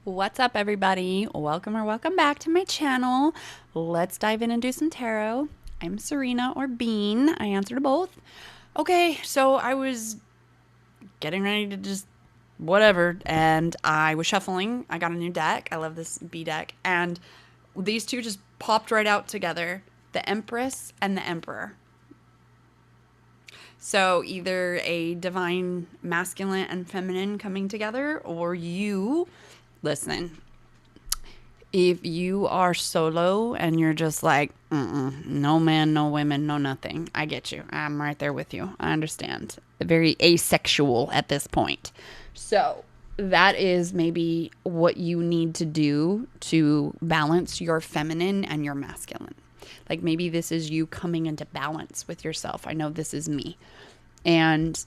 What's up, everybody? Welcome back to my channel. Let's dive in and do some tarot. I'm Serena or Bean. I answer to both. Okay, so I was getting ready to just whatever, and I was shuffling. I got a new deck. I love this B deck, and these two just popped right out together, the Empress and the Emperor. So either a divine masculine and feminine coming together, or you, listen, if you are solo and you're just like, no man, no women, no nothing, I get you. I'm right there with you. I understand. Very asexual at this point. So that is maybe what you need to do to balance your feminine and your masculine. Like maybe this is you coming into balance with yourself. I know this is me. And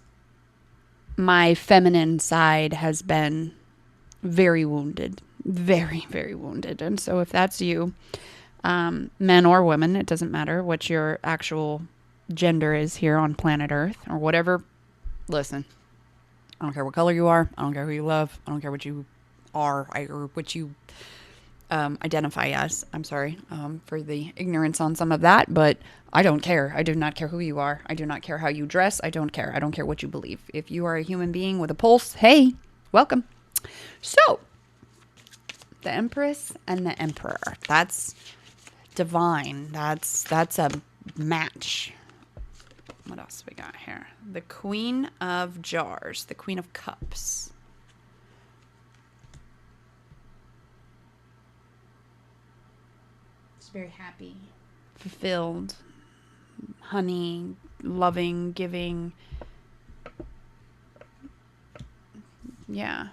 my feminine side has been very wounded, very, very wounded. And so if that's you, men or women, it doesn't matter what your actual gender is here on planet Earth or whatever. Listen, I don't care what color you are. I don't care who you love. I don't care what you are or what you identify as. I'm sorry for the ignorance on some of that, but I don't care. I do not care who you are. I do not care how you dress. I don't care. I don't care what you believe. If you are a human being with a pulse, hey, welcome. So, the Empress and the Emperor. That's divine. That's a match. What else we got here? The Queen of Jars, the Queen of Cups. She's very happy, fulfilled, honey, loving, giving. Yeah.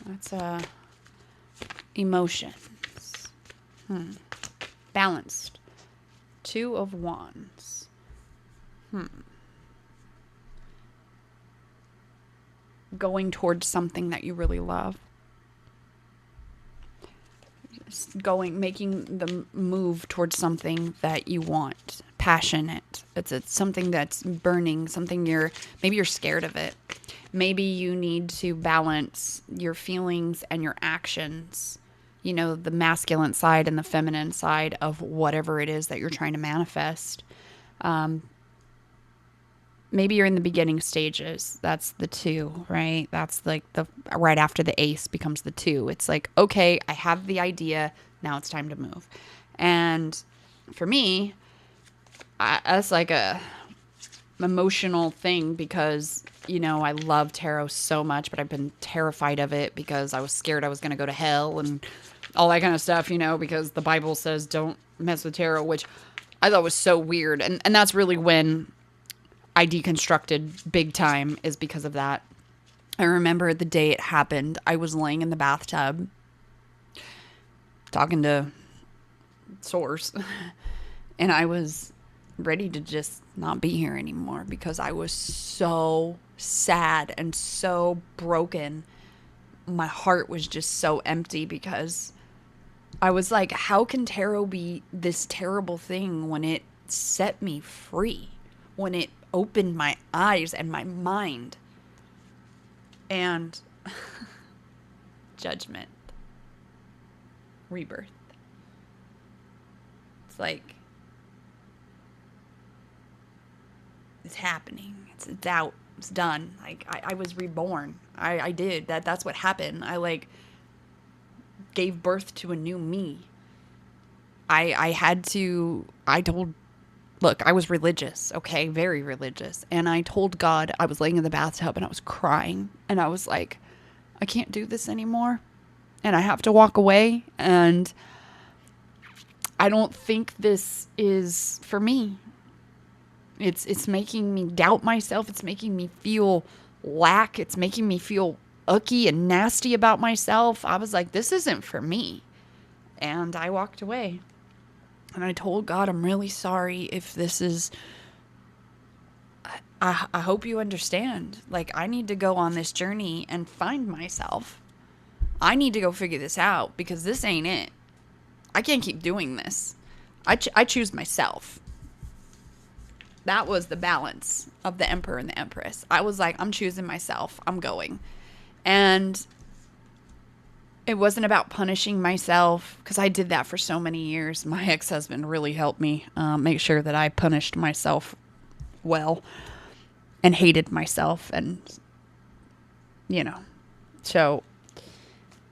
That's emotions. Balanced. Two of Wands. Going towards something that you really love. Making the move towards something that you want. Passionate. It's something that's burning, something maybe you're scared of it. Maybe you need to balance your feelings and your actions, you know, the masculine side and the feminine side of whatever it is that you're trying to manifest. Maybe you're in the beginning stages. That's the two, right? That's like right after the ace becomes the two. It's like, okay, I have the idea. Now it's time to move. And for me, that's like a emotional thing because, you know, I love tarot so much, but I've been terrified of it because I was scared I was going to go to hell and all that kind of stuff, you know, because the Bible says don't mess with tarot, which I thought was so weird. And that's really when I deconstructed big time, is because of that. I remember the day it happened, I was laying in the bathtub talking to Source and I was ready to just not be here anymore because I was so sad and so broken. My heart was just so empty because I was like, how can tarot be this terrible thing when it set me free? When it opened my eyes and my mind? And judgment. Rebirth. It's like, it's happening. It's out. It's done. Like I was reborn. I did that. That's what happened. I like gave birth to a new me. I told, look, I was religious. Okay. Very religious. And I told God, I was laying in the bathtub and I was crying and I was like, I can't do this anymore. And I have to walk away. And I don't think this is for me. It's making me doubt myself. It's making me feel lack. It's making me feel icky and nasty about myself. I was like, this isn't for me. And I walked away. And I told God, I'm really sorry if this is... I hope you understand. Like, I need to go on this journey and find myself. I need to go figure this out because this ain't it. I can't keep doing this. I choose myself. That was the balance of the Emperor and the Empress. I was like, I'm choosing myself. I'm going. And It wasn't about punishing myself because I did that for so many years. My ex-husband really helped me make sure that I punished myself well and hated myself. And, you know, so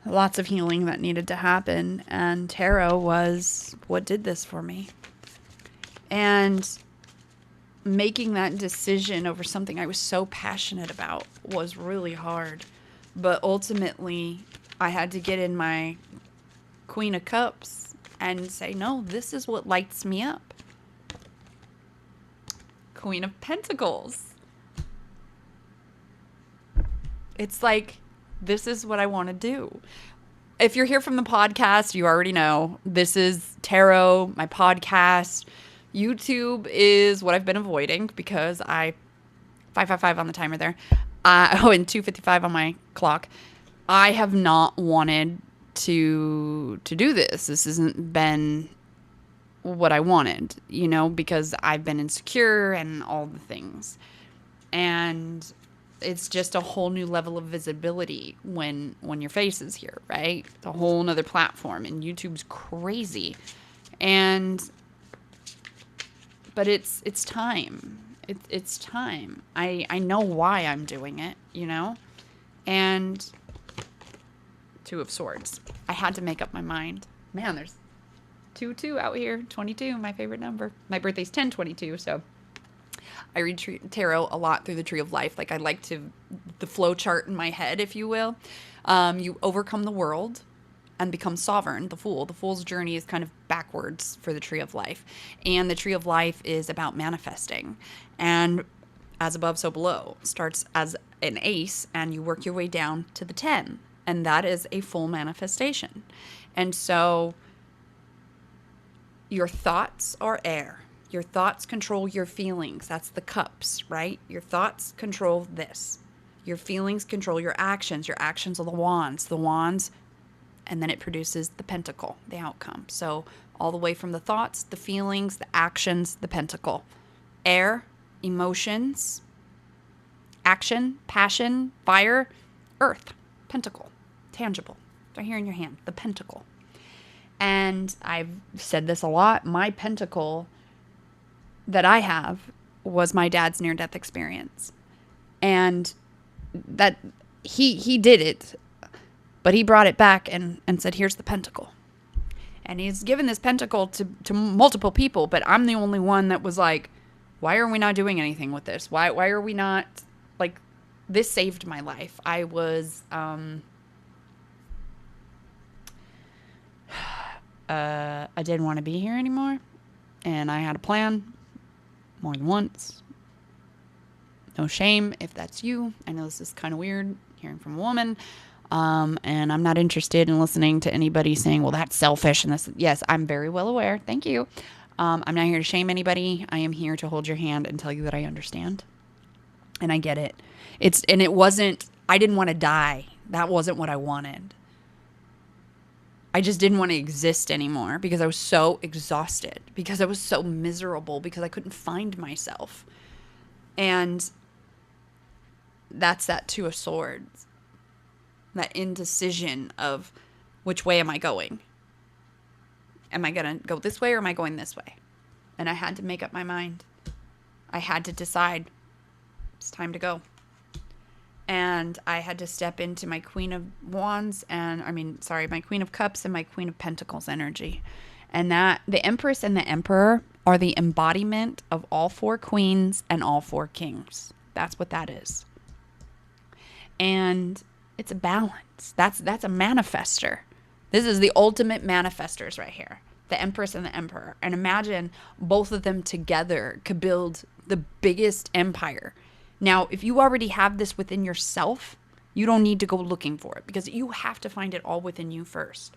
lots of healing that needed to happen. And tarot was what did this for me. And making that decision over something I was so passionate about was really hard. But ultimately, I had to get in my Queen of Cups and say, no, this is what lights me up. Queen of Pentacles. It's like, this is what I want to do. If you're here from the podcast, you already know this is tarot, my podcast. YouTube is what I've been avoiding because 555 on the timer there. And 255 on my clock. I have not wanted to do this. This hasn't been what I wanted, because I've been insecure and all the things. And it's just a whole new level of visibility when your face is here, right? It's a whole nother platform, and YouTube's crazy. But it's time. It's time. I know why I'm doing it, And Two of Swords. I had to make up my mind. Man, there's 2 out here. 22, my favorite number. My birthday's 10/22, so I read tarot a lot through the Tree of Life. Like, I like the flow chart in my head, if you will. You overcome the world and become sovereign, the Fool. The Fool's journey is kind of backwards for the Tree of Life. And the Tree of Life is about manifesting. And as above, so below. Starts as an ace, and you work your way down to the 10. And that is a full manifestation. And so your thoughts are air. Your thoughts control your feelings. That's the cups, right? Your thoughts control this. Your feelings control your actions. Your actions are the wands. The wands, and then it produces the pentacle, the outcome. So all the way from the thoughts, the feelings, the actions, the pentacle. Air, emotions, action, passion, fire, earth, pentacle, tangible. Right here in your hand, the pentacle. And I've said this a lot. My pentacle that I have was my dad's near-death experience. And that he did it, but he brought it back and said, here's the pentacle. And he's given this pentacle to multiple people, but I'm the only one that was like, why are we not doing anything with this? Why are we not, like, this saved my life. I was, I didn't want to be here anymore. And I had a plan more than once. No shame if that's you. I know this is kind of weird hearing from a woman. And I'm not interested in listening to anybody saying, well, that's selfish. And this, yes, I'm very well aware. Thank you. I'm not here to shame anybody. I am here to hold your hand and tell you that I understand. And I get it. It wasn't, I didn't want to die. That wasn't what I wanted. I just didn't want to exist anymore because I was so exhausted, because I was so miserable, because I couldn't find myself. And that's that Two of Swords. That indecision of which way am I going? Am I going to go this way or am I going this way? And I had to make up my mind. I had to decide. It's time to go. And I had to step into my Queen of Wands my Queen of Cups and my Queen of Pentacles energy. And that the Empress and the Emperor are the embodiment of all 4 queens and all 4 kings. That's what that is. And it's a balance. That's a manifester. This is the ultimate manifestors right here. The Empress and the Emperor. And imagine both of them together could build the biggest empire. Now, if you already have this within yourself, you don't need to go looking for it because you have to find it all within you first.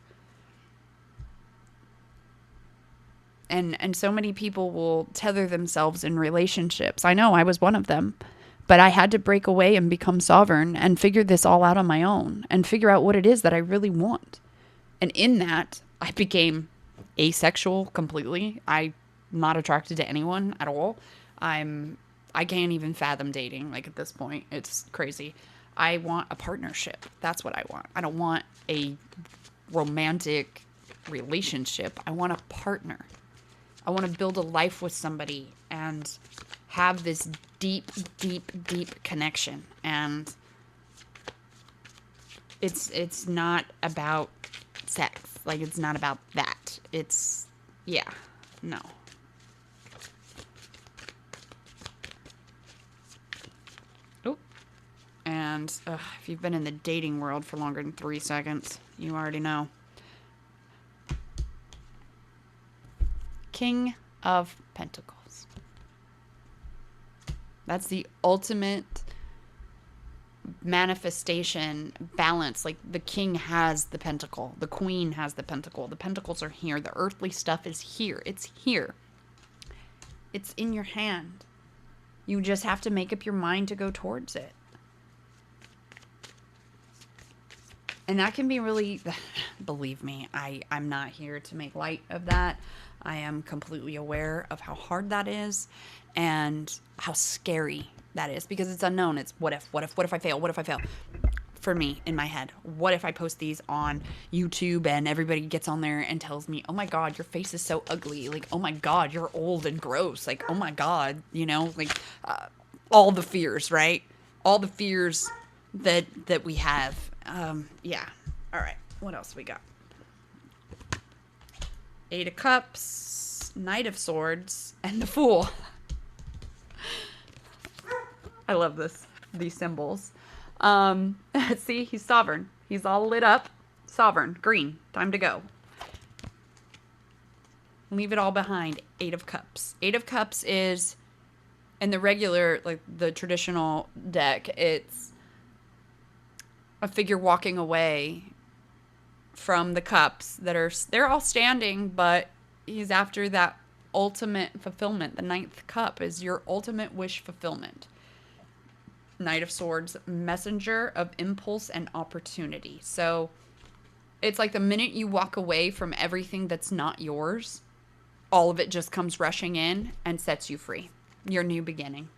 And so many people will tether themselves in relationships. I know I was one of them, but I had to break away and become sovereign and figure this all out on my own and figure out what it is that I really want. And in that, I became asexual completely. I'm not attracted to anyone at all. I can't even fathom dating, like, at this point. It's crazy. I want a partnership. That's what I want. I don't want a romantic relationship. I want a partner. I want to build a life with somebody and have this deep, deep, deep connection. And it's not about sex. Like, it's not about that. It's, yeah, no. Oh, and if you've been in the dating world for longer than 3 seconds, you already know. King of Pentacles. That's the ultimate manifestation, balance. Like, the king has the pentacle, the queen has the pentacle, the pentacles are here, the earthly stuff is here, it's here, it's in your hand. You just have to make up your mind to go towards it. And that can be really, believe me, I'm not here to make light of that. I am completely aware of how hard that is and how scary that is, because it's unknown. It's what if I fail? What if I fail? For me, in my head, what if I post these on YouTube and everybody gets on there and tells me, oh my God, your face is so ugly. Like, oh my God, you're old and gross. Like, oh my God, you know, like all the fears, right? All the fears that we have. Yeah. All right. What else we got? 8 of Cups, Knight of Swords, and the Fool. I love these symbols. See, he's sovereign. He's all lit up. Sovereign. Green. Time to go. Leave it all behind. 8 of Cups. 8 of Cups is, in the regular, like the traditional deck, it's a figure walking away from the cups they're all standing, but he's after that ultimate fulfillment. The 9th cup is your ultimate wish fulfillment. Knight of Swords, messenger of impulse and opportunity. So it's like the minute you walk away from everything that's not yours, all of it just comes rushing in and sets you free. Your new beginning.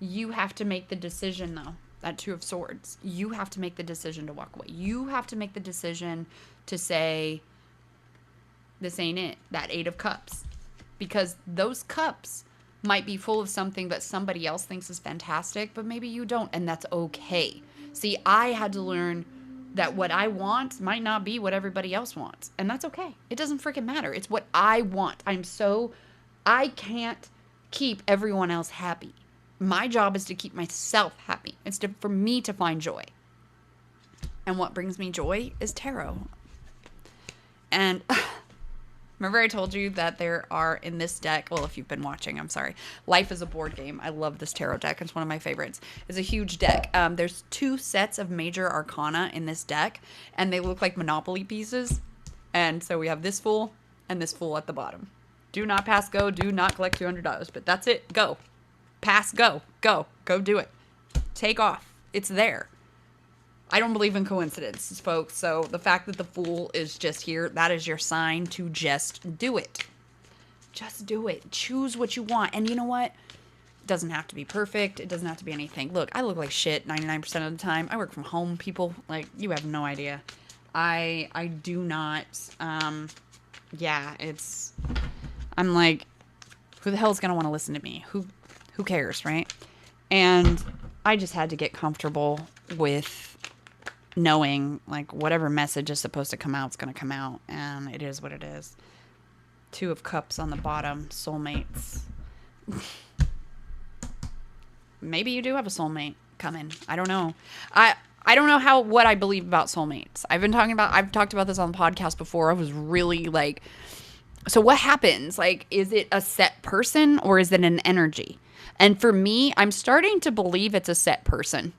You have to make the decision, though. That 2 of Swords. You have to make the decision to walk away. You have to make the decision to say, this ain't it. That 8 of Cups. Because those cups might be full of something that somebody else thinks is fantastic, but maybe you don't, and that's okay. See, I had to learn that what I want might not be what everybody else wants, and that's okay. It doesn't freaking matter. It's what I want. I can't keep everyone else happy. My job is to keep myself happy. It's for me to find joy. And what brings me joy is tarot. And remember I told you that there are in this deck, well, if you've been watching, I'm sorry. Life is a board game. I love this tarot deck. It's one of my favorites. It's a huge deck. There's 2 sets of major arcana in this deck, and they look like Monopoly pieces. And so we have this Fool and this Fool at the bottom. Do not pass go. Do not collect $200. But that's it. Go. Pass, go, do it. Take off. It's there. I don't believe in coincidences, folks. So the fact that the Fool is just here, that is your sign to just do it. Just do it. Choose what you want. And you know what? It doesn't have to be perfect. It doesn't have to be anything. Look, I look like shit 99% of the time. I work from home, people. Like, you have no idea. I do not, yeah, I'm like, who the hell is going to want to listen to me? Who cares, right? And I just had to get comfortable with knowing, like, whatever message is supposed to come out is going to come out. And it is what it is. 2 of Cups on the bottom. Soulmates. Maybe you do have a soulmate coming. I don't know. I don't know what I believe about soulmates. I've talked about this on the podcast before. I was really like, so what happens? Like, is it a set person or is it an energy? And for me, I'm starting to believe it's a set person.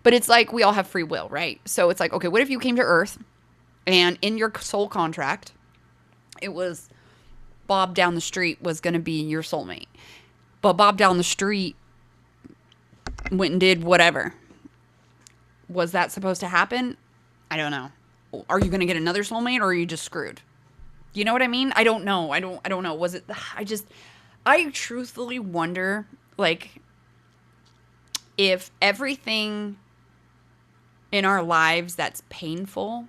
But it's like we all have free will, right? So it's like, okay, what if you came to Earth and in your soul contract, it was Bob down the street was going to be your soulmate. But Bob down the street went and did whatever. Was that supposed to happen? I don't know. Are you going to get another soulmate or are you just screwed? You know what I mean? I don't know. I don't know. I truthfully wonder, like, if everything in our lives that's painful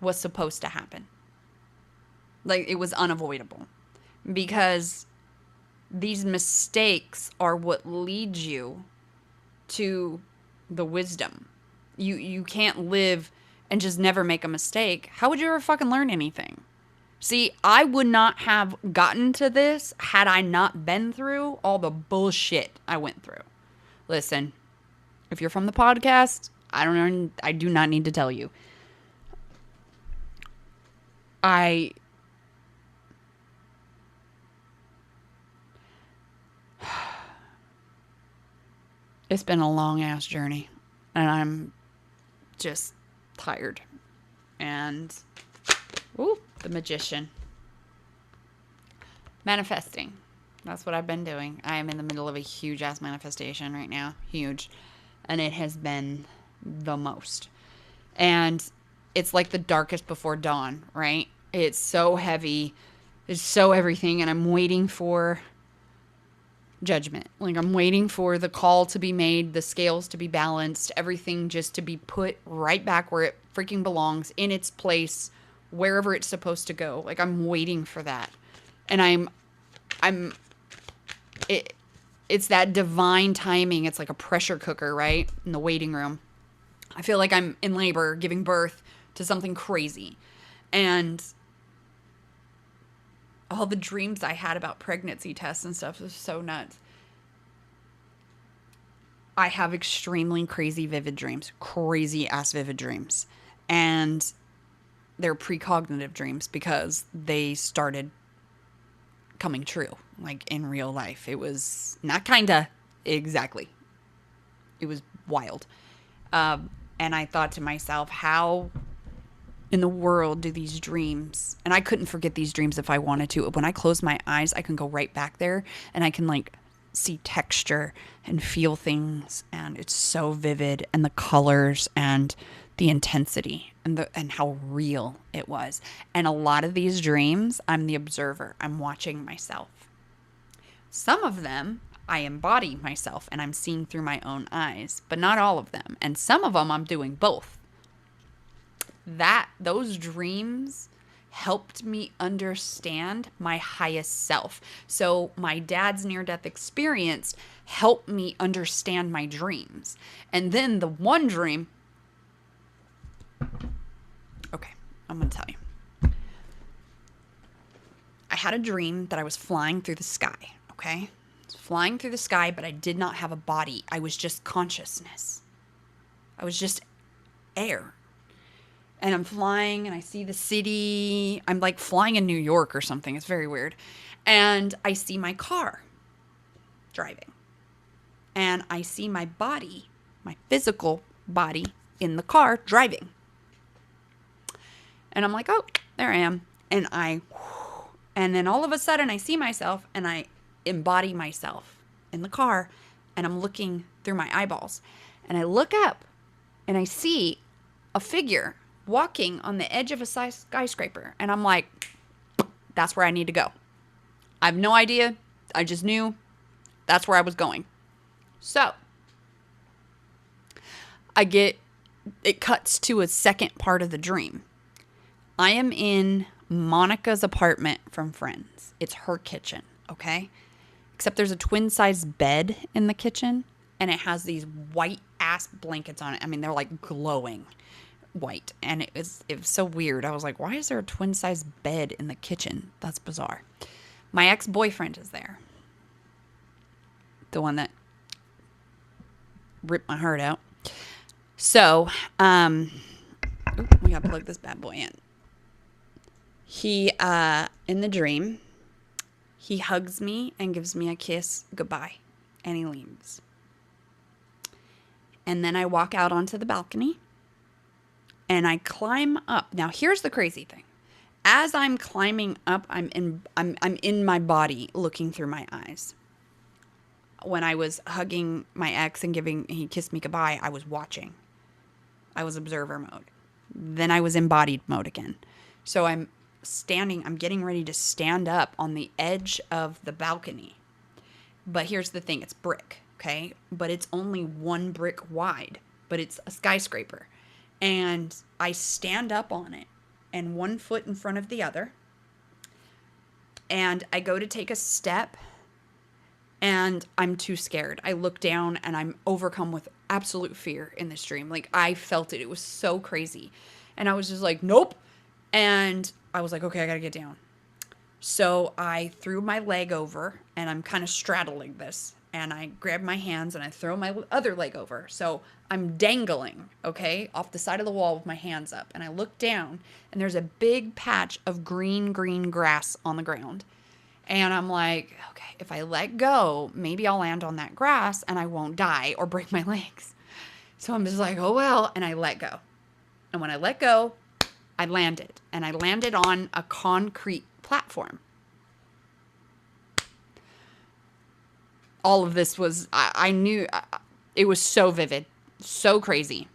was supposed to happen. Like, it was unavoidable. Because these mistakes are what lead you to the wisdom. You can't live and just never make a mistake. How would you ever fucking learn anything? See, I would not have gotten to this had I not been through all the bullshit I went through. Listen, if you're from the podcast, I do not need to tell you. It's been a long ass journey, and I'm just tired. And the magician. Manifesting. That's what I've been doing. I am in the middle of a huge ass manifestation right now. Huge. And it has been the most. And it's like the darkest before dawn, right? It's so heavy. It's so everything. And I'm waiting for judgment. Like, I'm waiting for the call to be made, the scales to be balanced, everything just to be put right back where it freaking belongs, in its place, wherever it's supposed to go. Like, I'm waiting for that. And it's that divine timing. It's like a pressure cooker, right? In the waiting room. I feel like I'm in labor, giving birth to something crazy. And all the dreams I had about pregnancy tests and stuff was so nuts. I have extremely crazy vivid dreams. Crazy ass vivid dreams. And they're precognitive dreams because they started coming true. Like, in real life. It was not kinda, exactly. It was wild. And I thought to myself, how in the world do these dreams, and I couldn't forget these dreams if I wanted to. When I close my eyes, I can go right back there and I can like see texture and feel things, and it's so vivid, and the colors and the intensity and how real it was. And a lot of these dreams, I'm the observer. I'm watching myself. Some of them I embody myself and I'm seeing through my own eyes, but not all of them. And some of them I'm doing both. Those dreams helped me understand my highest self. So my dad's near-death experience helped me understand my dreams. And then the one dream, okay, I'm going to tell you. I had a dream that I was flying through the sky, okay? I was flying through the sky, but I did not have a body. I was just consciousness. I was just air. And I'm flying and I see the city. I'm like flying in New York or something. It's very weird. And I see my car driving. And I see my body, my physical body in the car driving. And I'm like, oh, there I am. And then all of a sudden I see myself and I embody myself in the car. And I'm looking through my eyeballs. And I look up and I see a figure walking on the edge of a skyscraper. And I'm like, that's where I need to go. I have no idea. I just knew that's where I was going. So it cuts to a second part of the dream. I am in Monica's apartment from Friends. It's her kitchen, okay? Except there's a twin-sized bed in the kitchen, and it has these white-ass blankets on it. I mean, they're like glowing white, and it was so weird. I was like, why is there a twin-sized bed in the kitchen? That's bizarre. My ex-boyfriend is there. The one that ripped my heart out. So, we gotta plug this bad boy in. He, in the dream, he hugs me and gives me a kiss goodbye, and he leaves. And then I walk out onto the balcony, and I climb up. Now, here's the crazy thing. As I'm climbing up, I'm in my body looking through my eyes. When I was hugging my ex and he kissed me goodbye, I was watching. I was observer mode. Then I was embodied mode again. So I'm getting ready to stand up on the edge of the balcony. But here's the thing, it's brick. okay? But it's only 1 brick wide, but it's a skyscraper. And I stand up on it and 1 foot in front of the other. And I go to take a step and I'm too scared. I look down and I'm overcome with absolute fear in this dream. Like, I felt it. It was so crazy. And I was just like, nope. And I was like, okay, I gotta get down. So I threw my leg over and I'm kind of straddling this. And I grab my hands and I throw my other leg over. So I'm dangling, okay, off the side of the wall with my hands up. And I look down and there's a big patch of green grass on the ground. And I'm like, okay, if I let go, maybe I'll land on that grass and I won't die or break my legs. So I'm just like, oh, well. And I let go. And when I let go, I landed. And I landed on a concrete platform. All of this was, I knew, it was so vivid, so crazy.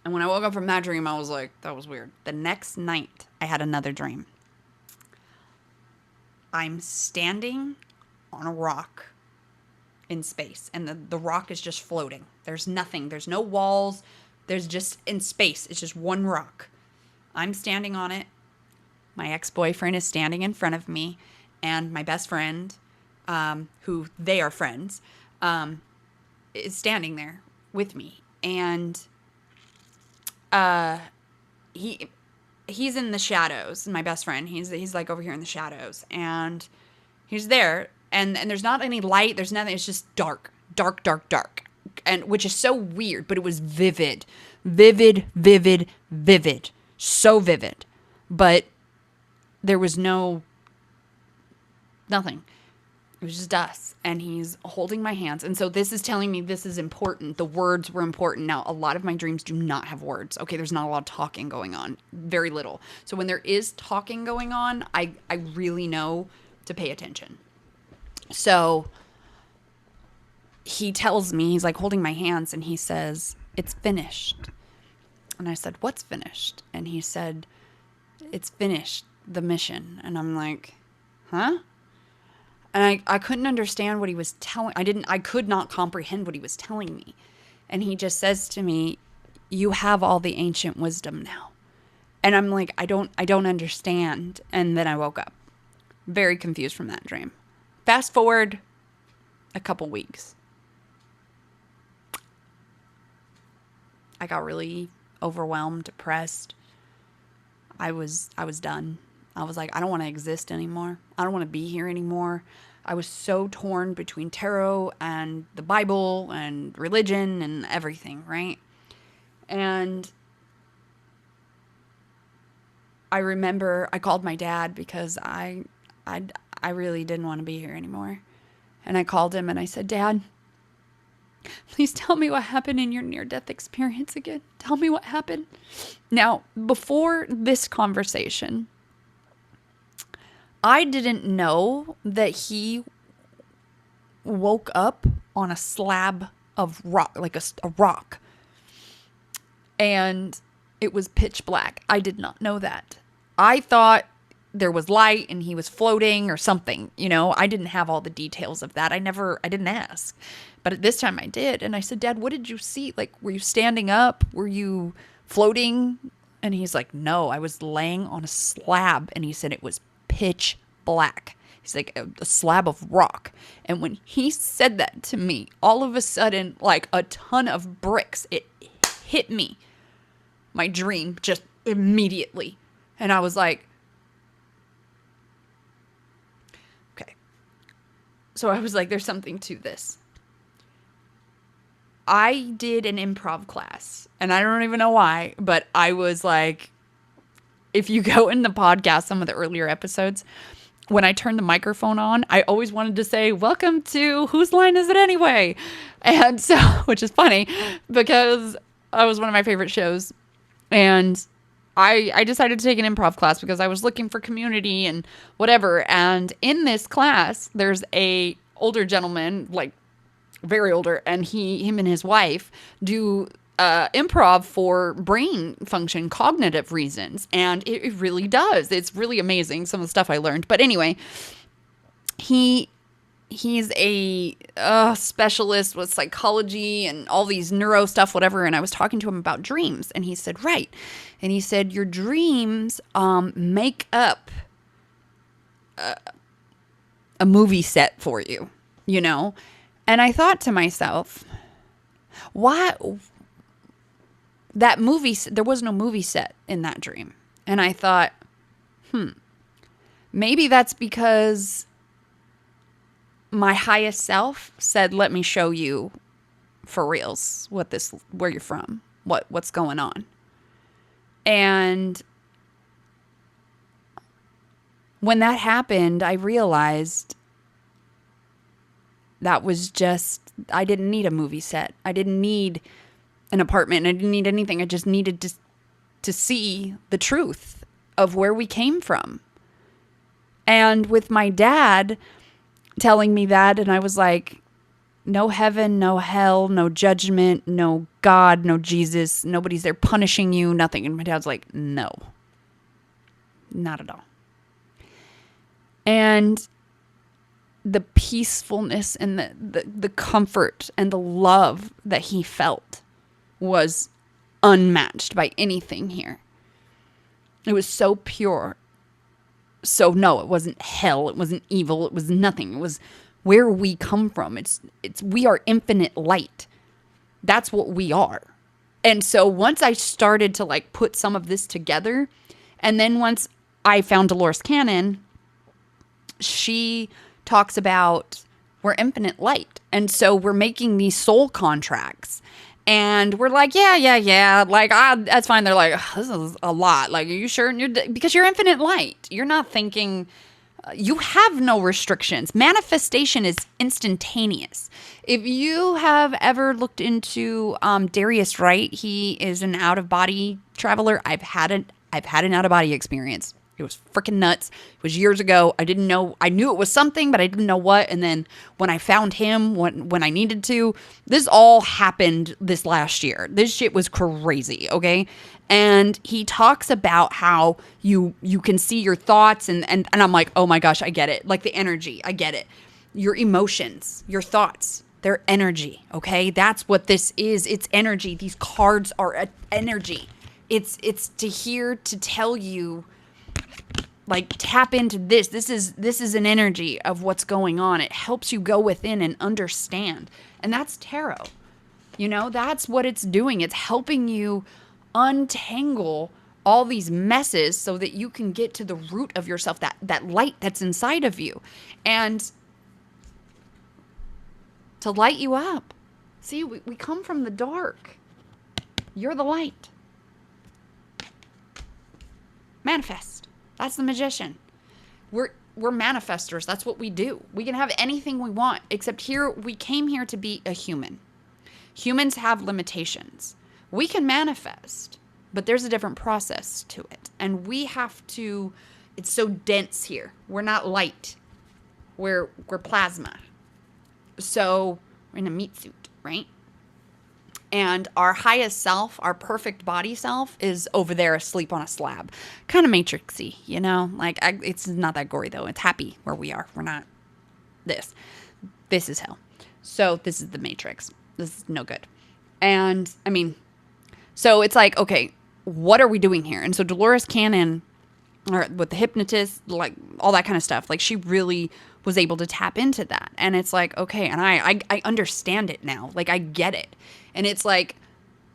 And when I woke up from that dream, I was like, that was weird. The next night, I had another dream. I'm standing on a rock in space, and the rock is just floating. There's nothing. There's no walls. There's just, in space, it's just one rock. I'm standing on it. My ex-boyfriend is standing in front of me, and my best friend, who they are friends, is standing there with me. And he's in the shadows. My best friend, he's like over here in the shadows, and he's there. And there's not any light. There's nothing. It's just dark, and which is so weird. But it was vivid, so vivid. But there was nothing. It was just us, and he's holding my hands. And so this is telling me this is important. The words were important. Now, a lot of my dreams do not have words. Okay, there's not a lot of talking going on. Very little. So when there is talking going on, I really know to pay attention. So he tells me, he's like holding my hands, and he says, it's finished. And I said, what's finished? And he said, it's finished, the mission. And I'm like, huh? And I couldn't understand what he was telling. I could not comprehend what he was telling me. And he just says to me, you have all the ancient wisdom now. And I'm like, I don't understand. And then I woke up very confused from that dream. Fast forward a couple weeks. I got really overwhelmed, depressed. I was done. I was like, I don't want to exist anymore. I don't want to be here anymore. I was so torn between tarot and the Bible and religion and everything, right? And I remember I called my dad because I really didn't want to be here anymore. And I called him and I said, Dad, please tell me what happened in your near-death experience again. Tell me what happened. Now, before this conversation, I didn't know that he woke up on a slab of rock, like a rock. And it was pitch black. I did not know that. I thought there was light and he was floating or something. You know, I didn't have all the details of that. I didn't ask. But at this time I did. And I said, Dad, what did you see? Like, were you standing up? Were you floating? And he's like, no, I was laying on a slab. And he said it was pitch black. He's like a slab of rock. And when he said that to me, all of a sudden, like a ton of bricks, it hit me. My dream just immediately. And I was like, okay. So I was like, there's something to this. I did an improv class, and I don't even know why, but I was like, if you go in the podcast, some of the earlier episodes, when I turned the microphone on, I always wanted to say, welcome to Whose Line Is It Anyway? And so, which is funny because it was one of my favorite shows. And I decided to take an improv class because I was looking for community and whatever. And in this class, there's a older gentleman, like very older, and him and his wife do improv for brain function, cognitive reasons. And it really does. It's really amazing, some of the stuff I learned. But anyway, he he's a specialist with psychology and all these neuro stuff, whatever. And I was talking to him about dreams, and he said, right. And he said, your dreams make up a movie set for you, you know? And I thought to myself, why that movie, there was no movie set in that dream. And I thought, maybe that's because my highest self said, let me show you for reals where you're from, what's going on. And when that happened, I realized that was just, I didn't need a movie set. I didn't need an apartment. I didn't need anything. I just needed to see the truth of where we came from. And with my dad telling me that, and I was like, no heaven, no hell, no judgment, no God, no Jesus, nobody's there punishing you, nothing. And my dad's like, no, not at all. And the peacefulness and the comfort and the love that he felt was unmatched by anything here. It was so pure. So no, it wasn't hell. It wasn't evil. It was nothing. It was where we come from. We are infinite light. That's what we are. And so once I started to like put some of this together, and then once I found Dolores Cannon, she talks about we're infinite light. And so we're making these soul contracts. And we're like, yeah. Like, that's fine. They're like, this is a lot. Like, are you sure? And because you're infinite light. You're not thinking, you have no restrictions. Manifestation is instantaneous. If you have ever looked into Darius Wright, he is an out-of-body traveler. I've had an out-of-body experience. It was freaking nuts. It was years ago. I didn't know. I knew it was something, but I didn't know what. And then when I found him, when I needed to, this all happened this last year. This shit was crazy, okay? And he talks about how you can see your thoughts, and I'm like, oh my gosh, I get it. Like the energy, I get it. Your emotions, your thoughts, they're energy, okay? That's what this is. It's energy. These cards are energy. It's to tell you, like, tap into this. This is an energy of what's going on. It helps you go within and understand. And that's tarot. You know, that's what it's doing. It's helping you untangle all these messes so that you can get to the root of yourself, that light that's inside of you. And to light you up. See, we come from the dark. You're the light. Manifest. That's the magician. We're manifestors. That's what we do. We can have anything we want, except here we came here to be a human. Humans have limitations. We can manifest, but there's a different process to it. And we have to, it's so dense here. We're not light. We're plasma. So we're in a meat suit, right? And our highest self, our perfect body self, is over there asleep on a slab. Kind of matrixy, you know? Like, it's not that gory, though. It's happy where we are. We're not this. This is hell. So this is the Matrix. This is no good. And, I mean, so it's like, okay, what are we doing here? And so Dolores Cannon, or with the hypnotist, like, all that kind of stuff, like, she really was able to tap into that. And it's like, okay, and I understand it now. Like, I get it. And it's like,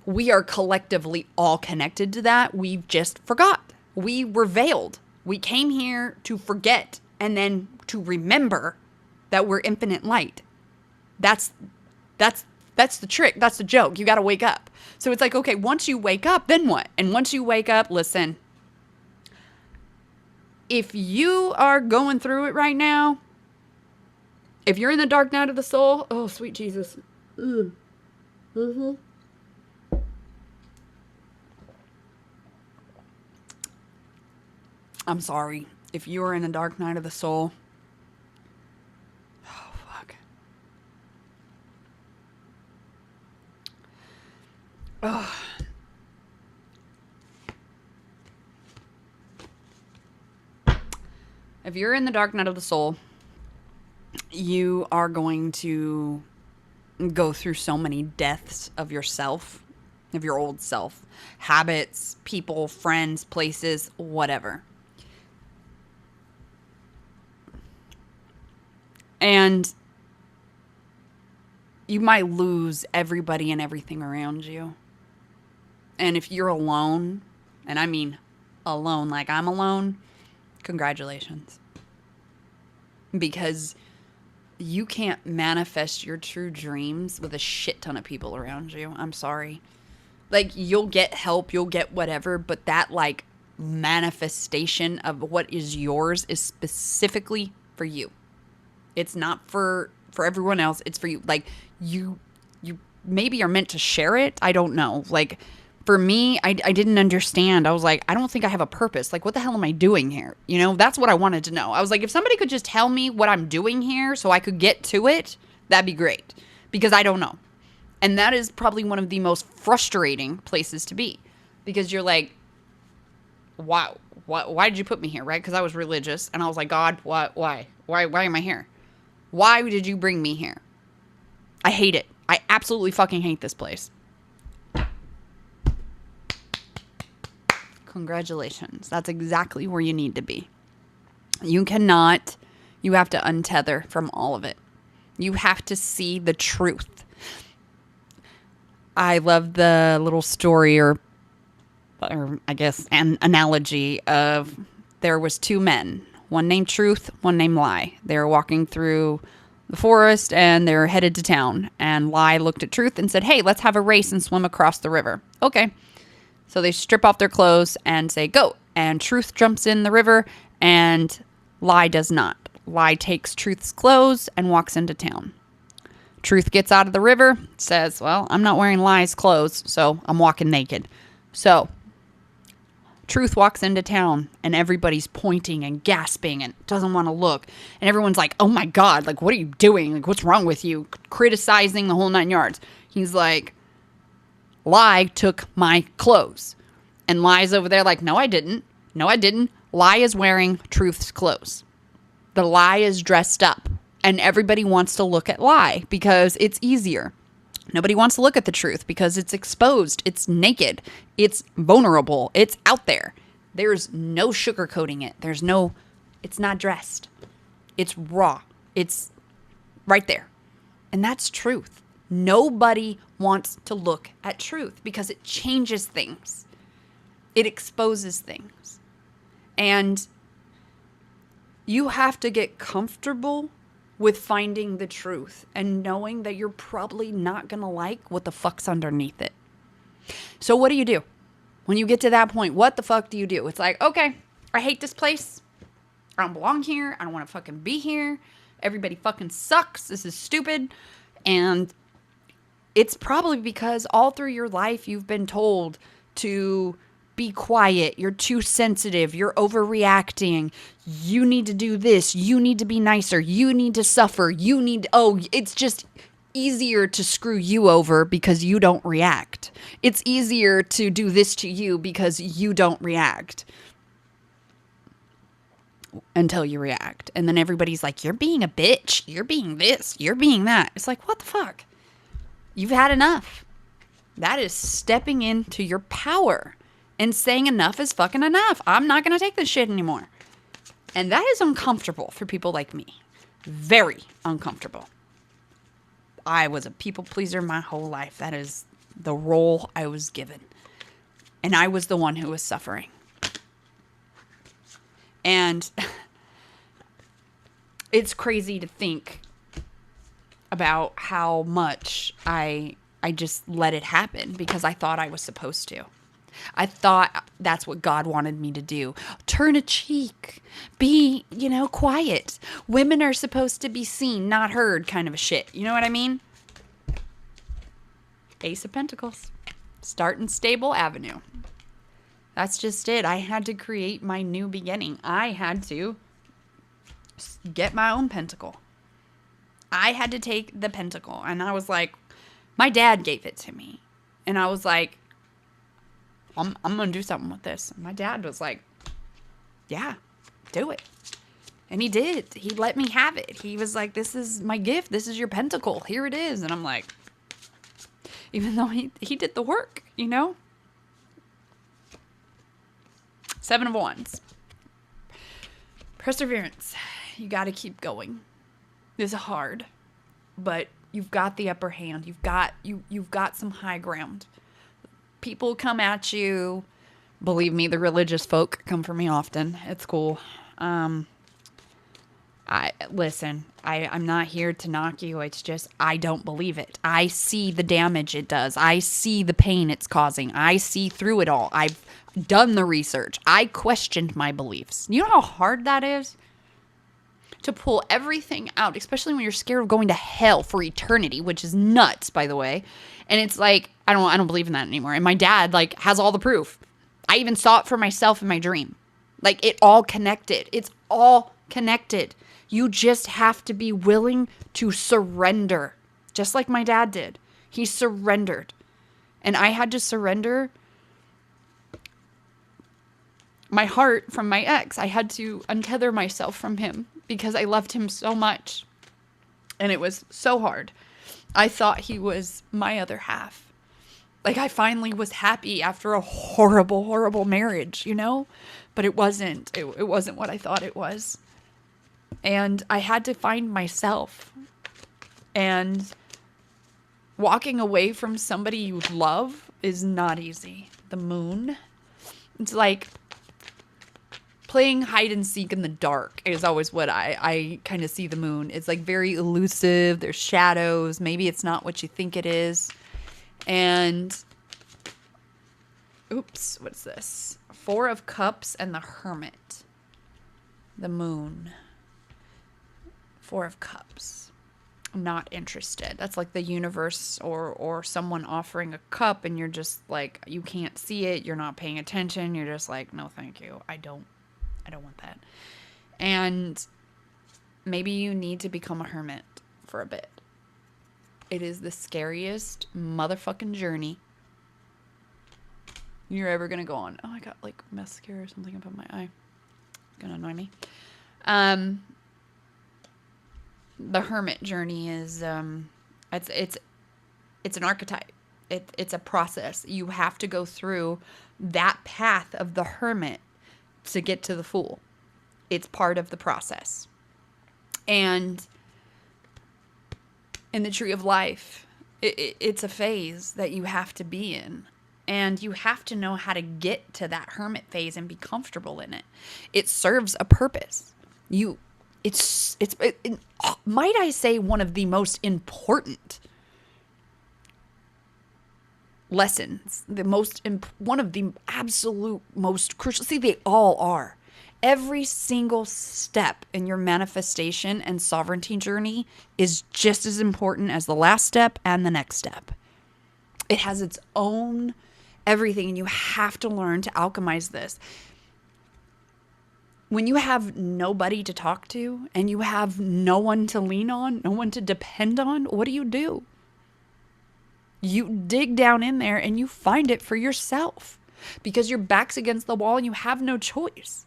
we are collectively all connected to that. We just forgot. We were veiled. We came here to forget and then to remember that we're infinite light. That's the trick. That's the joke. You got to wake up. So it's like, okay, once you wake up, then what? And once you wake up, listen, if you are going through it right now, if you're in the dark night of the soul, oh, sweet Jesus. Mm-hmm. I'm sorry. If you are in the dark night of the soul, oh, fuck. Oh. If you're in the dark night of the soul you are going to go through so many deaths of yourself, of your old self, habits, people, friends, places, whatever. And you might lose everybody and everything around you. And if you're alone, and I mean alone, like I'm alone, congratulations. Because you can't manifest your true dreams with a shit ton of people around you. I'm sorry. Like, you'll get help, you'll get whatever, but that, like, manifestation of what is yours is specifically for you. It's not for everyone else. It's for you. Like, you maybe are meant to share it. I don't know. Like, for me, I didn't understand. I was like, I don't think I have a purpose. Like, what the hell am I doing here? You know, that's what I wanted to know. I was like, if somebody could just tell me what I'm doing here so I could get to it, that'd be great. Because I don't know. And that is probably one of the most frustrating places to be. Because you're like, wow, why did you put me here, right? Because I was religious. And I was like, God, what, why? Why am I here? Why did you bring me here? I hate it. I absolutely fucking hate this place. Congratulations. That's exactly where you need to be. You have to untether from all of it. You have to see the truth. I love the little story or I guess an analogy of there was two men, one named Truth, one named Lie. They were walking through the forest and they're headed to town. And Lie looked at Truth and said, hey, let's have a race and swim across the river. Okay. So they strip off their clothes and say, go. And Truth jumps in the river and Lie does not. Lie takes Truth's clothes and walks into town. Truth gets out of the river, says, well, I'm not wearing Lie's clothes, so I'm walking naked. So Truth walks into town and everybody's pointing and gasping and doesn't want to look. And everyone's like, oh my God, like, what are you doing? Like, what's wrong with you? Criticizing the whole 9 yards. He's like, Lie took my clothes. And Lie's over there like, no, I didn't. No, I didn't. Lie is wearing Truth's clothes. The Lie is dressed up. And everybody wants to look at Lie because it's easier. Nobody wants to look at the Truth because it's exposed. It's naked. It's vulnerable. It's out there. There's no sugarcoating it. It's not dressed. It's raw. It's right there. And that's truth. Nobody wants to look at truth because it changes things. It exposes things. And you have to get comfortable with finding the truth and knowing that you're probably not going to like what the fuck's underneath it. So what do you do? When you get to that point, what the fuck do you do? It's like, okay, I hate this place. I don't belong here. I don't want to fucking be here. Everybody fucking sucks. This is stupid. And it's probably because all through your life you've been told to be quiet. You're too sensitive. You're overreacting. You need to do this. You need to be nicer. You need to suffer. It's just easier to screw you over because you don't react. It's easier to do this to you because you don't react. Until you react. And then everybody's like, you're being a bitch. You're being this. You're being that. It's like, what the fuck? You've had enough. That is stepping into your power and saying enough is fucking enough. I'm not going to take this shit anymore. And that is uncomfortable for people like me. Very uncomfortable. I was a people pleaser my whole life. That is the role I was given. And I was the one who was suffering. And it's crazy to think about how much I just let it happen because I thought I was supposed to. I thought that's what God wanted me to do. Turn a cheek. Be, quiet. Women are supposed to be seen, not heard kind of a shit. You know what I mean? Ace of Pentacles. Start in Stable Avenue. That's just it. I had to create my new beginning. I had to get my own pentacle. I had to take the pentacle. And I was like, my dad gave it to me. And I was like, I'm going to do something with this. And my dad was like, yeah, do it. And he did. He let me have it. He was like, this is my gift. This is your pentacle. Here it is. And I'm like, even though he did the work, you know? 7 of Wands. Perseverance. You got to keep going. This is hard, but you've got the upper hand. You've got some high ground. People come at you. Believe me, the religious folk come for me often. It's cool. I'm not here to knock you. It's just, I don't believe it. I see the damage it does. I see the pain it's causing. I see through it all. I've done the research. I questioned my beliefs. You know how hard that is? To pull everything out, especially when you're scared of going to hell for eternity, which is nuts, by the way. And it's like, I don't believe in that anymore. And my dad, like, has all the proof. I even saw it for myself in my dream. Like, it all connected. It's all connected. You just have to be willing to surrender, just like my dad did. He surrendered. And I had to surrender my heart from my ex. I had to untether myself from him because I loved him so much. And it was so hard. I thought he was my other half. Like, I finally was happy after a horrible, horrible marriage, you know? But it wasn't. It wasn't what I thought it was. And I had to find myself. And walking away from somebody you love is not easy. The moon. It's like playing hide and seek in the dark is always what I kind of see the moon. It's like very elusive. There's shadows. Maybe it's not what you think it is. And, oops, what's this? 4 of Cups and the Hermit. The moon. 4 of Cups. I'm not interested. That's like the universe or someone offering a cup and you're just like, you can't see it. You're not paying attention. You're just like, no, thank you. I don't want that. And maybe you need to become a hermit for a bit. It is the scariest motherfucking journey you're ever going to go on. Oh, I got like mascara or something above my eye. Gonna annoy me. The hermit journey is, it's an archetype. It's a process. You have to go through that path of the hermit to get to the fool. It's part of the process. And in the tree of life, it's a phase that you have to be in. And you have to know how to get to that hermit phase and be comfortable in it. It serves a purpose. It's might I say, one of the most important lessons, one of the absolute most crucial. See, they all are. Every single step in your manifestation and sovereignty journey is just as important as the last step and the next step. It has its own everything, and you have to learn to alchemize this. When you have nobody to talk to and you have no one to lean on, no one to depend on, what do? You dig down in there and you find it for yourself because your back's against the wall and you have no choice.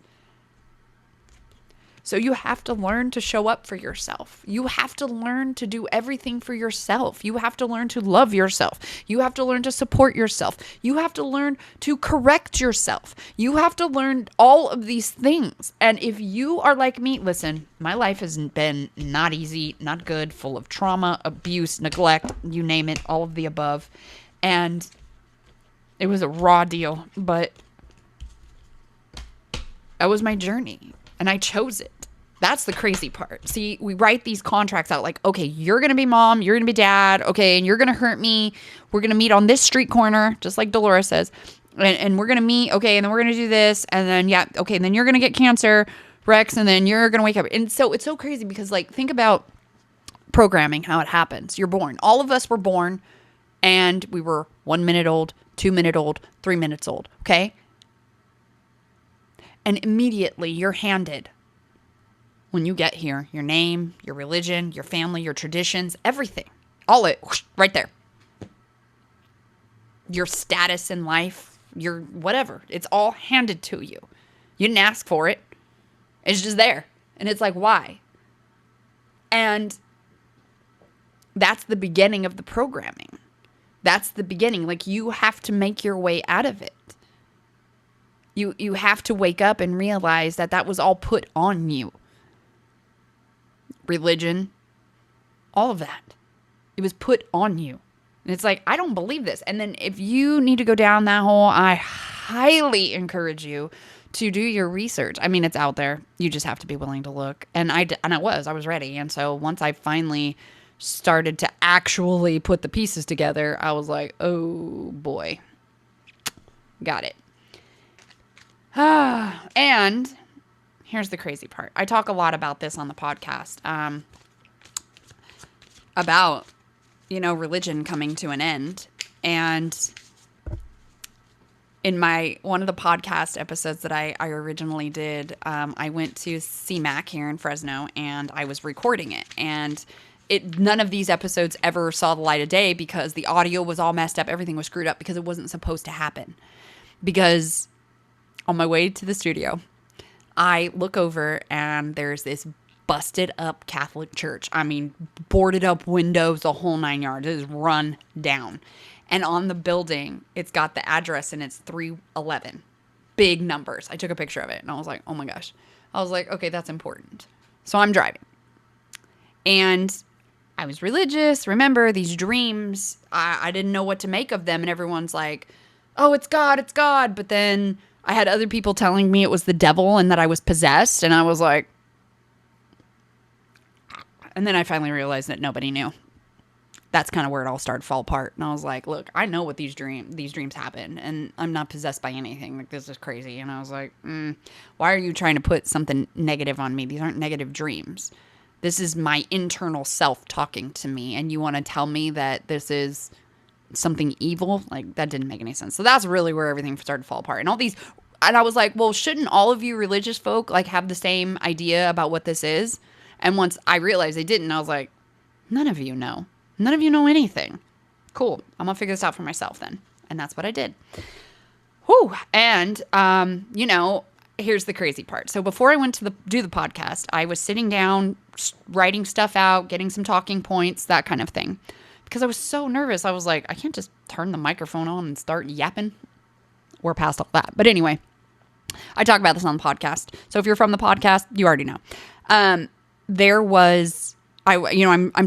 So you have to learn to show up for yourself. You have to learn to do everything for yourself. You have to learn to love yourself. You have to learn to support yourself. You have to learn to correct yourself. You have to learn all of these things. And if you are like me, listen, my life has been not easy, not good, full of trauma, abuse, neglect, you name it, all of the above. And it was a raw deal, but that was my journey. And I chose it. That's the crazy part. See, we write these contracts out like, okay, you're going to be mom, you're going to be dad, okay, and you're going to hurt me. We're going to meet on this street corner, just like Dolores says. And we're going to meet, okay, and then we're going to do this. And then, yeah, okay, and then you're going to get cancer, Rex, and then you're going to wake up. And so it's so crazy because, like, think about programming, how it happens. You're born. All of us were born, and we were 1 minute old, 2 minute old, 3 minutes old, okay? And immediately you're handed, when you get here, your name, your religion, your family, your traditions, everything. All it, right there. Your status in life, your whatever. It's all handed to you. You didn't ask for it. It's just there. And it's like, why? And that's the beginning of the programming. That's the beginning. Like, you have to make your way out of it. You have to wake up and realize that that was all put on you. Religion, all of that. It was put on you. And it's like, I don't believe this. And then if you need to go down that hole, I highly encourage you to do your research. I mean, it's out there. You just have to be willing to look. And I was ready. And so once I finally started to actually put the pieces together, I was like, oh boy, got it. And here's the crazy part. I talk a lot about this on the podcast, about, religion coming to an end. And in one of the podcast episodes that I originally did, I went to CMAC here in Fresno, and I was recording it. And none of these episodes ever saw the light of day because the audio was all messed up. Everything was screwed up because it wasn't supposed to happen. Because on my way to the studio, I look over and there's this busted up Catholic church. I mean, boarded up windows, the whole 9 yards. It is run down. And on the building, it's got the address and it's 311. Big numbers. I took a picture of it and I was like, oh my gosh. I was like, okay, that's important. So I'm driving. And I was religious. Remember, these dreams, I didn't know what to make of them. And everyone's like, oh, it's God, it's God. But then I had other people telling me it was the devil and that I was possessed. And I was like, and then I finally realized that nobody knew. That's kind of where it all started to fall apart. And I was like, look, I know what these dreams happen, and I'm not possessed by anything. Like, this is crazy. And I was like, why are you trying to put something negative on me? These aren't negative dreams. This is my internal self talking to me. And you want to tell me that this is something evil? Like, that didn't make any sense. So that's really where everything started to fall apart. And I was like, well, shouldn't all of you religious folk like have the same idea about what this is? And once I realized they didn't, I was like, none of you know. None of you know anything. Cool. I'm going to figure this out for myself then. And that's what I did. Whew. And, here's the crazy part. So before I went to do the podcast, I was sitting down, writing stuff out, getting some talking points, that kind of thing. Because I was so nervous. I was like, I can't just turn the microphone on and start yapping. We're past all that. But anyway, I talk about this on the podcast. So if you're from the podcast, you already know. I'm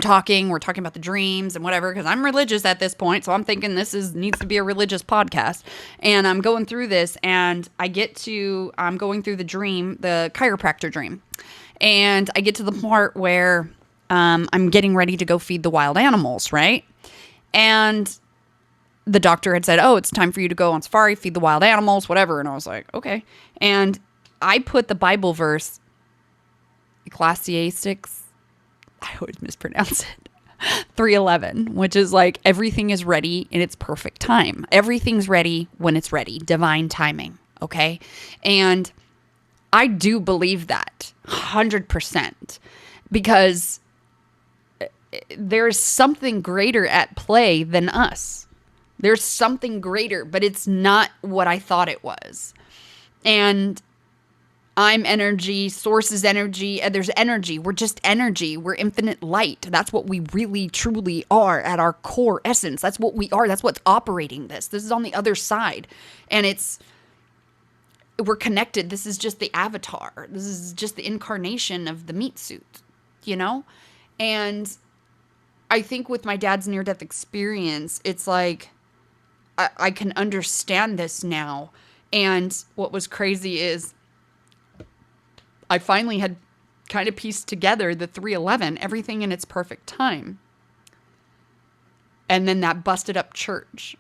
talking, we're talking about the dreams and whatever, because I'm religious at this point. So I'm thinking this needs to be a religious podcast. And I'm going through this and I'm going through the dream, the chiropractor dream. And I get to the part where I'm getting ready to go feed the wild animals, right? And the doctor had said, oh, it's time for you to go on safari, feed the wild animals, whatever. And I was like, okay. And I put the Bible verse, Ecclesiastes, I always mispronounce it, 3:11, which is like, everything is ready in its perfect time. Everything's ready when it's ready. Divine timing. Okay. And I do believe that 100%, because there's something greater at play than us. There's something greater, but it's not what I thought it was. And I'm energy, source is energy, and there's energy. We're just energy. We're infinite light. That's what we really, truly are at our core essence. That's what we are. That's what's operating this. This is on the other side. And we're connected. This is just the avatar. This is just the incarnation of the meat suit, And I think with my dad's near-death experience, it's like, I can understand this now. And what was crazy is, I finally had kind of pieced together the 3:11, everything in its perfect time. And then that busted up church.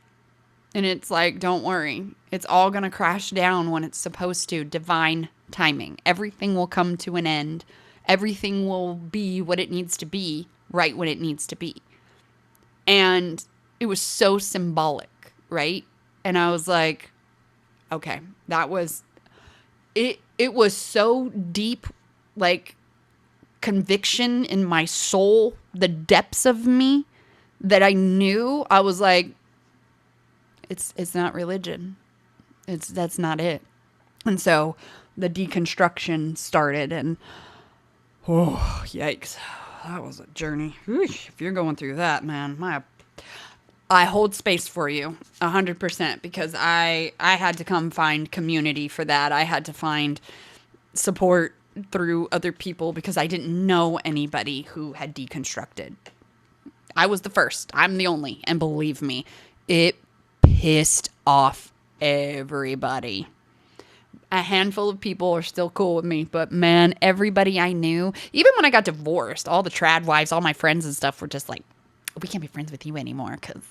And it's like, don't worry. It's all going to crash down when it's supposed to. Divine timing. Everything will come to an end. Everything will be what it needs to be, right when it needs to be. And it was so symbolic, right? And I was like, okay, that was it. It was so deep, like, conviction in my soul, the depths of me, that I knew. I was like, it's not religion. That's not it. And so the deconstruction started, and Oh, yikes. That was a journey. If you're going through that, man, I hold space for you 100% because I had to come find community for that. I had to find support through other people because I didn't know anybody who had deconstructed. I was the first. I'm the only. And believe me, it pissed off everybody. A handful of people are still cool with me, but man, everybody I knew, even when I got divorced, all the trad wives, all my friends and stuff were just like, we can't be friends with you anymore because,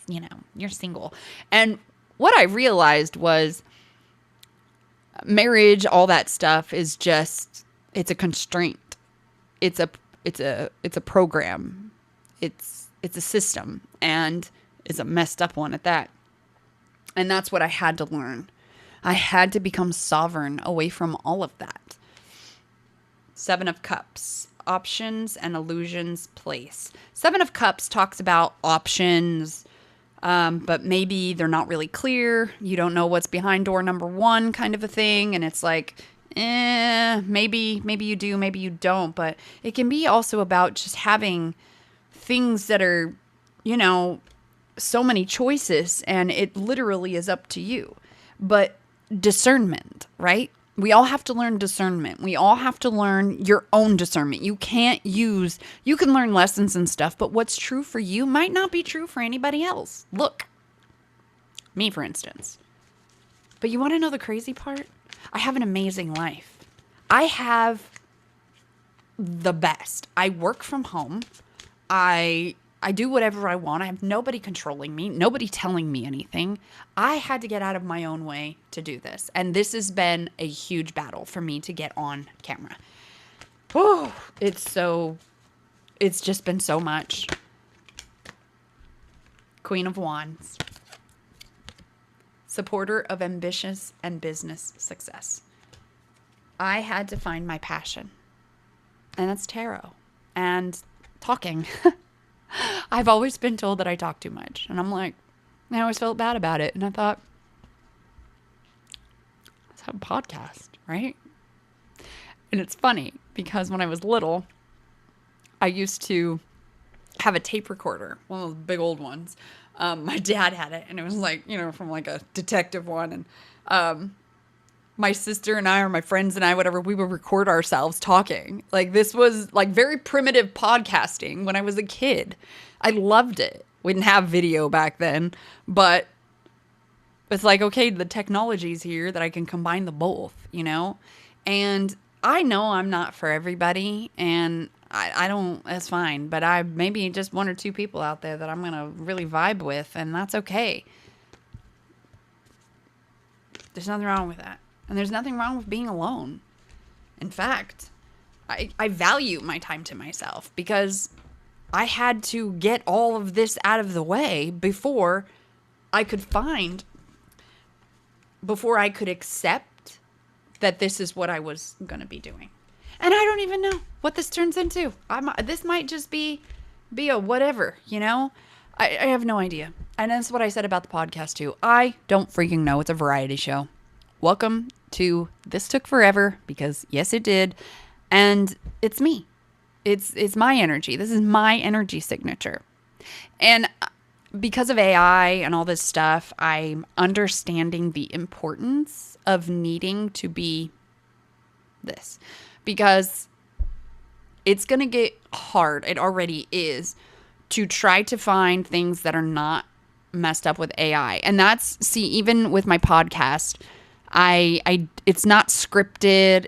you're single. And what I realized was marriage, all that stuff is just, it's a constraint. It's a program. It's a system, and it's a messed up one at that. And that's what I had to learn. I had to become sovereign away from all of that. Seven of Cups, options and illusions, place. Seven of Cups talks about options, but maybe they're not really clear. You don't know what's behind door number one, kind of a thing. And it's like, maybe you do, maybe you don't. But it can be also about just having things that are, so many choices, and it literally is up to you. But discernment, right? We all have to learn discernment. We all have to learn your own discernment. You can learn lessons and stuff, but what's true for you might not be true for anybody else. Look, me, for instance. But you want to know the crazy part? I have an amazing life. I have the best. I work from home. I do whatever I want. I have nobody controlling me, nobody telling me anything. I had to get out of my own way to do this. And this has been a huge battle for me to get on camera. Oh, it's just been so much. Queen of Wands. Supporter of ambitious and business success. I had to find my passion. And that's tarot and talking. I've always been told that I talk too much. And I'm like, I always felt bad about it. And I thought, let's have a podcast, right? And it's funny because when I was little, I used to have a tape recorder, one of those big old ones. My dad had it, and it was like, from like a detective one. And my sister and I, or my friends and I, whatever, we would record ourselves talking. Like, this was like very primitive podcasting when I was a kid. I loved it. We didn't have video back then, but it's like, okay, the technology's here that I can combine the both, And I know I'm not for everybody, and I don't, that's fine. But I maybe just one or two people out there that I'm going to really vibe with, and that's okay. There's nothing wrong with that. And there's nothing wrong with being alone. In fact, I value my time to myself because I had to get all of this out of the way before I could accept that this is what I was going to be doing. And I don't even know what this turns into. This might just be a whatever, I have no idea. And that's what I said about the podcast too. I don't freaking know. It's a variety show. Welcome to This Took Forever, because yes, it did. And it's me. It's my energy. This is my energy signature. And because of AI and all this stuff, I'm understanding the importance of needing to be this. Because it's going to get hard. It already is, to try to find things that are not messed up with AI. And even with my podcast, it's not scripted.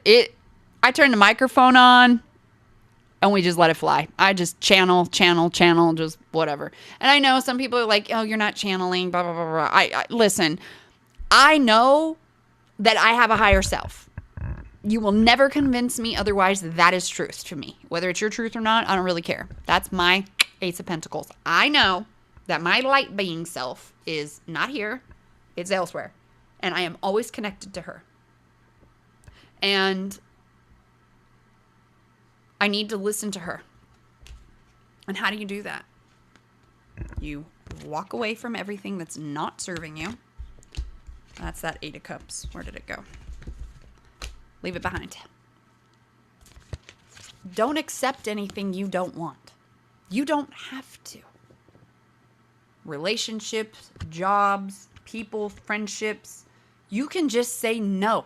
I turn the microphone on and we just let it fly. I just channel, just whatever. And I know some people are like, oh, you're not channeling, blah, blah, blah, blah. I listen, I know that I have a higher self. You will never convince me otherwise. That is truth to me. Whether it's your truth or not, I don't really care. That's my Ace of Pentacles. I know that my light being self is not here. It's elsewhere. And I am always connected to her. And I need to listen to her. And how do you do that? You walk away from everything that's not serving you. That's that 8 of Cups. Where did it go? Leave it behind. Don't accept anything you don't want. You don't have to. Relationships, jobs, people, friendships. You can just say no.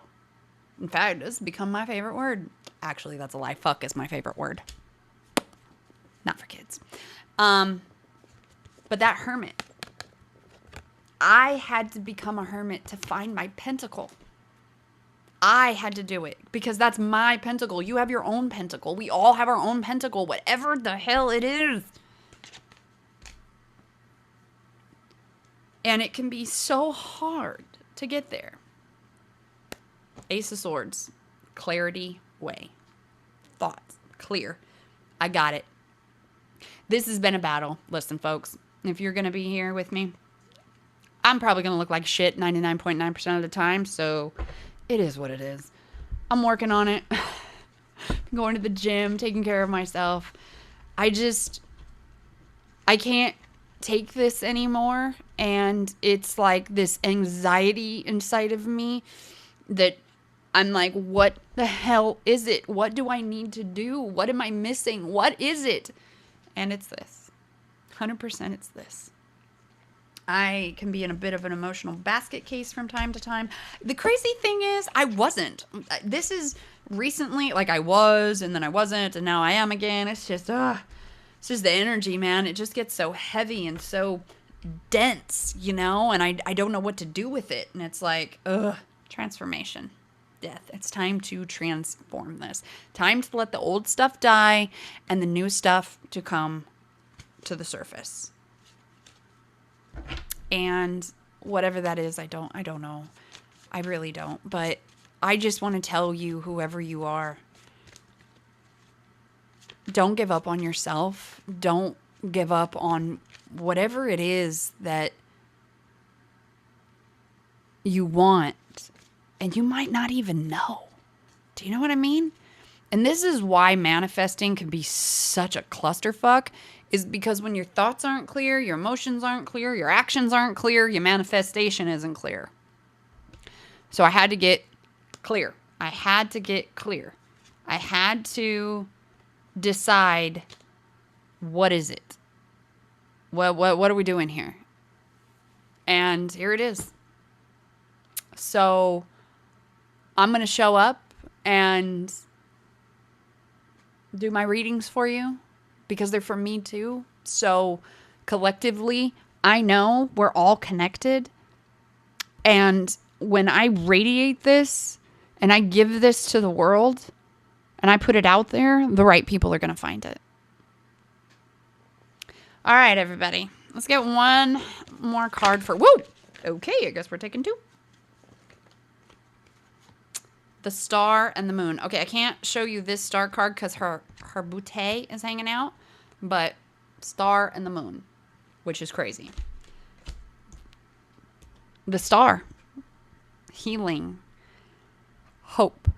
In fact, it's become my favorite word. Actually, that's a lie. Fuck is my favorite word. Not for kids. But that hermit. I had to become a hermit to find my pentacle. I had to do it because that's my pentacle. You have your own pentacle. We all have our own pentacle, whatever the hell it is. And it can be so hard to get there. Ace of Swords. Clarity, way. Thoughts. Clear. I got it. This has been a battle. Listen, folks. If you're going to be here with me, I'm probably going to look like shit 99.9% of the time. So it is what it is. I'm working on it. Going to the gym, taking care of myself. I can't take this anymore. And it's like this anxiety inside of me that I'm like, what the hell is it? What do I need to do? What am I missing? What is it? And it's this. 100% it's this. I can be in a bit of an emotional basket case from time to time. The crazy thing is, I wasn't. This is recently, like I was, and then I wasn't, and now I am again. It's just the energy, man. It just gets so heavy and so dense, you know, and I don't know what to do with it. And it's like, transformation, death. It's time to transform this. Time to let the old stuff die and the new stuff to come to the surface. And whatever that is, I don't know. I really don't. But I just want to tell you, whoever you are, don't give up on yourself. Don't give up on whatever it is that you want. And you might not even know. Do you know what I mean? And this is why manifesting can be such a clusterfuck, is because when your thoughts aren't clear, your emotions aren't clear, your actions aren't clear, your manifestation isn't clear. So I had to get clear. I had to decide, what is it? What are we doing here? And here it is. So I'm going to show up and do my readings for you because they're for me too. So collectively, I know we're all connected. And when I radiate this and I give this to the world and I put it out there, the right people are going to find it. All right, everybody. Let's get one more card for... Whoa! Okay, I guess we're taking two. The star and the moon. Okay, I can't show you this star card because her bouquet is hanging out. But star and the moon, which is crazy. The star. Healing. Hope.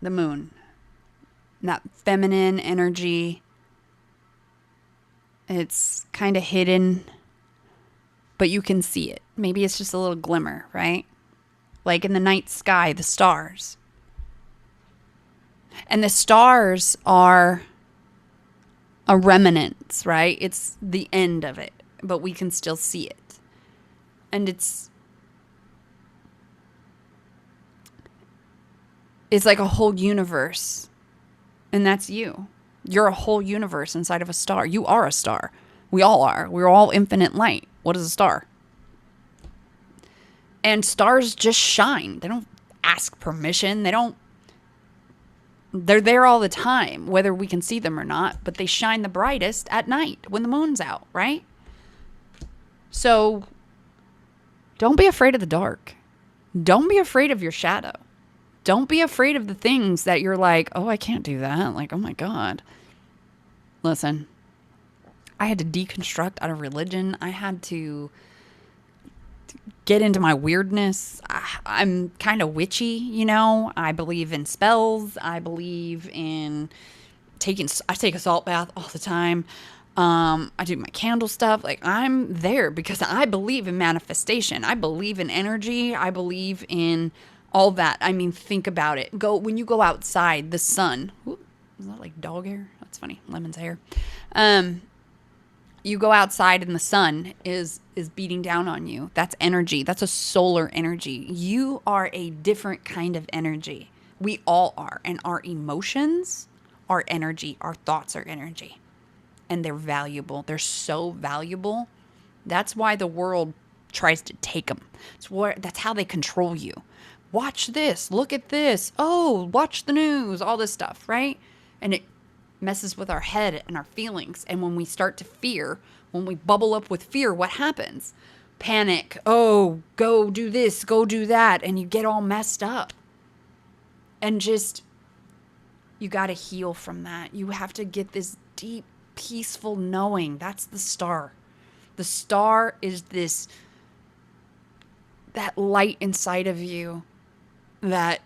The moon. That feminine energy. It's kind of hidden, but you can see it. Maybe it's just a little glimmer, right? Like in the night sky, the stars. And the stars are a remnant, right? It's the end of it, but we can still see it. And it's like a whole universe. And that's you. You're a whole universe inside of a star. You are a star. We all are. We're all infinite light. What is a star? And stars just shine. They don't ask permission. They're there all the time, whether we can see them or not, but they shine the brightest at night when the moon's out, right? So don't be afraid of the dark. Don't be afraid of your shadow. Don't be afraid of the things that you're like, oh, I can't do that. Like, oh my God. Listen, I had to deconstruct out of religion. I had to get into my weirdness. I'm kind of witchy, you know. I believe in spells. I believe in I take a salt bath all the time. I do my candle stuff. Like, I'm there because I believe in manifestation. I believe in energy. I believe in All that. I mean, think about it. When you go outside, the sun. Ooh, is that like dog hair? That's funny. Lemon's hair. You go outside and the sun is beating down on you. That's energy. That's a solar energy. You are a different kind of energy. We all are. And our emotions are energy. Our thoughts are energy. And they're valuable. They're so valuable. That's why the world tries to take them. That's how they control you. Watch this. Look at this. Oh, watch the news. All this stuff, right? And it messes with our head and our feelings. And when we start to fear, when we bubble up with fear, what happens? Panic. Oh, go do this, go do that. And you get all messed up. And just, you got to heal from that. You have to get this deep, peaceful knowing. That's the star. The star is that light inside of you that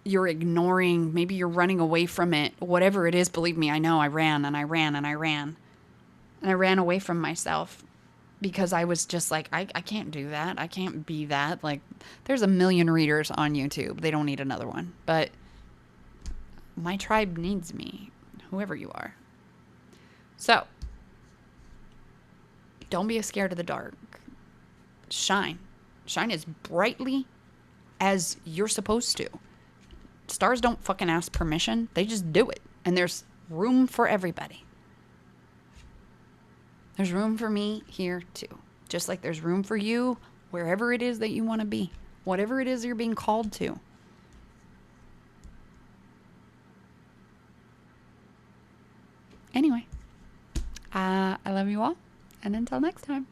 you're ignoring. Maybe you're running away from it. Whatever it is, believe me, I know I ran and I ran and I ran. And I ran away from myself because I was just like, I can't do that. I can't be that. Like, there's a million readers on YouTube. They don't need another one. But my tribe needs me, whoever you are. So, don't be scared of the dark. Shine. Shine as brightly as you're supposed to. Stars don't fucking ask permission. They just do it. And there's room for everybody. There's room for me here too. Just like there's room for you wherever it is that you want to be. Whatever it is you're being called to. Anyway, I love you all. And until next time.